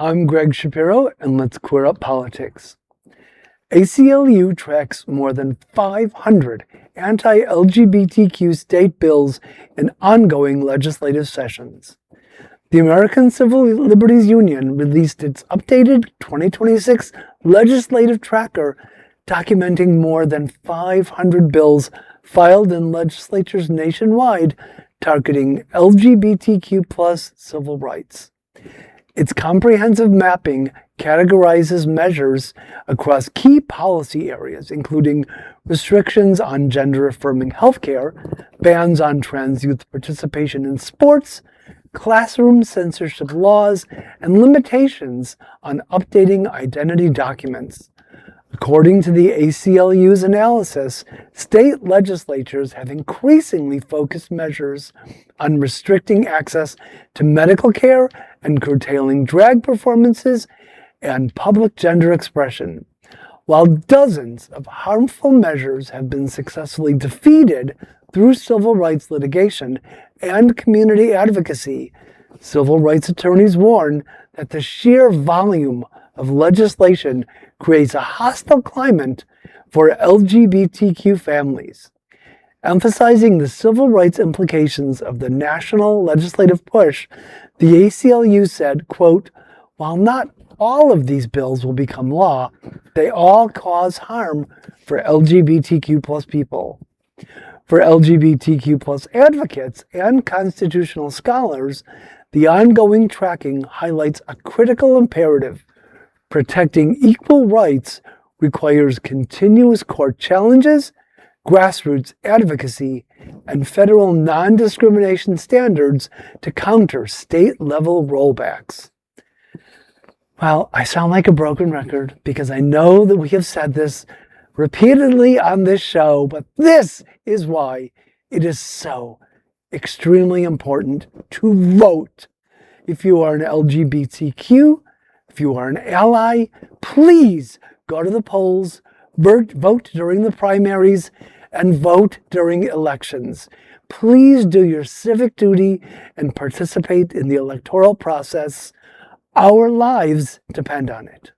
I'm Greg Shapiro, and let's queer up politics. ACLU tracks more than 500 anti-LGBTQ state bills in ongoing legislative sessions. The American Civil Liberties Union released its updated 2026 legislative tracker documenting more than 500 bills filed in legislatures nationwide targeting LGBTQ+ civil rights. Its comprehensive mapping categorizes measures across key policy areas, including restrictions on gender-affirming healthcare, bans on trans youth participation in sports, classroom censorship laws, and limitations on updating identity documents. According to the ACLU's analysis, state legislatures have increasingly focused measures on restricting access to medical care and curtailing drag performances and public gender expression. While dozens of harmful measures have been successfully defeated through civil rights litigation and community advocacy, civil rights attorneys warn that the sheer volume of legislation creates a hostile climate for LGBTQ families. Emphasizing the civil rights implications of the national legislative push, the ACLU said, quote, "While not all of these bills will become law, they all cause harm for LGBTQ+ people." For LGBTQ+ advocates and constitutional scholars, the ongoing tracking highlights a critical imperative. Protecting equal rights requires continuous court challenges, grassroots advocacy, and federal non-discrimination standards to counter state-level rollbacks. Well, I sound like a broken record because I know that we have said this repeatedly on this show, but this is why it is so extremely important to vote. If you are an LGBTQ, if you are an ally, please go to the polls, vote during the primaries, and vote during elections. Please do your civic duty and participate in the electoral process. Our lives depend on it.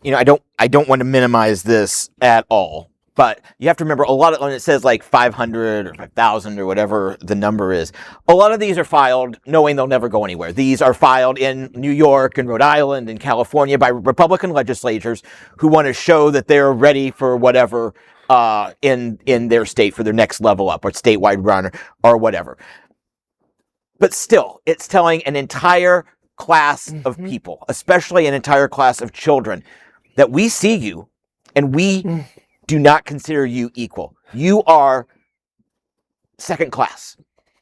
You know, I don't want to minimize this at all, but you have to remember a lot of, when it says like 500 or 5,000 or whatever the number is, a lot of these are filed knowing they'll never go anywhere. These are filed in New York and Rhode Island and California by Republican legislators who want to show that they're ready for whatever in their state for their next level up or statewide run or whatever. But still, it's telling an entire class of people, especially an entire class of children, that we see you and we do not consider you equal. You are second class,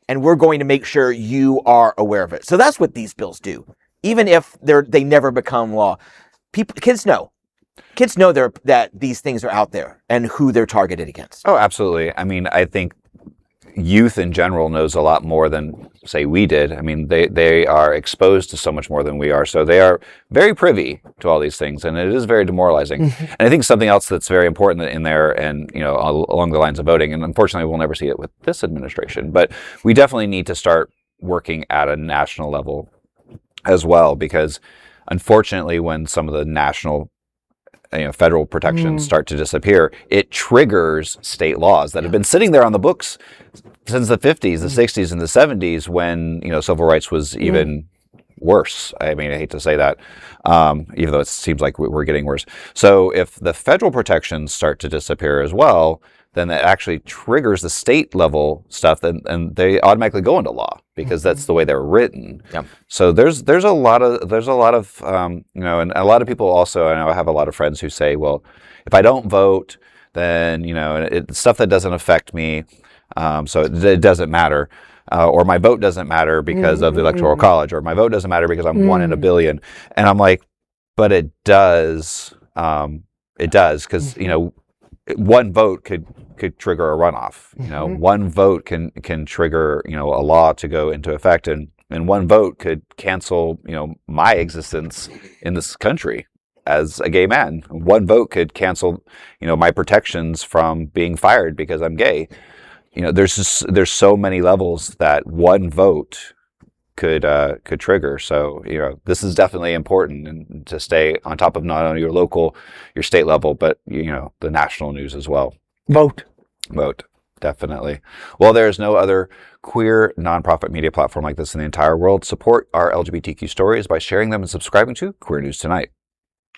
and we're going to make sure you are aware of it. So that's what these bills do. Even if they never become law, kids know that these things are out there and who they're targeted against. Oh, absolutely. I mean, I think youth in general knows a lot more than, say, we did. I mean, they are exposed to so much more than we are. So they are very privy to all these things, and it is very demoralizing. And I think something else that's very important in there, and, you know, along the lines of voting, and unfortunately we'll never see it with this administration, but we definitely need to start working at a national level as well, because unfortunately when some of the national federal protections start to disappear, it triggers state laws that have been sitting there on the books since the 50s, the 60s, and the 70s when, civil rights was even worse. I mean, I hate to say that, even though it seems like we're getting worse. So if the federal protections start to disappear as well, then that actually triggers the state level stuff, and they automatically go into law because that's the way they're written. Yep. So there's a lot of and a lot of people also, I know I have a lot of friends who say, well, if I don't vote, then it's stuff that doesn't affect me, so it doesn't matter. Or my vote doesn't matter because of the Electoral College, or my vote doesn't matter because I'm 1 in a billion. And I'm like, but it does. It does, because one vote could trigger a runoff. One vote can trigger a law to go into effect, and one vote could cancel my existence in this country as a gay man. One vote could cancel my protections from being fired because I'm gay. There's so many levels that one vote could trigger. So, this is definitely important, and to stay on top of not only your local, your state level, but, the national news as well. Vote. Definitely. Well, there is no other queer nonprofit media platform like this in the entire world. Support our LGBTQ stories by sharing them and subscribing to Queer News Tonight.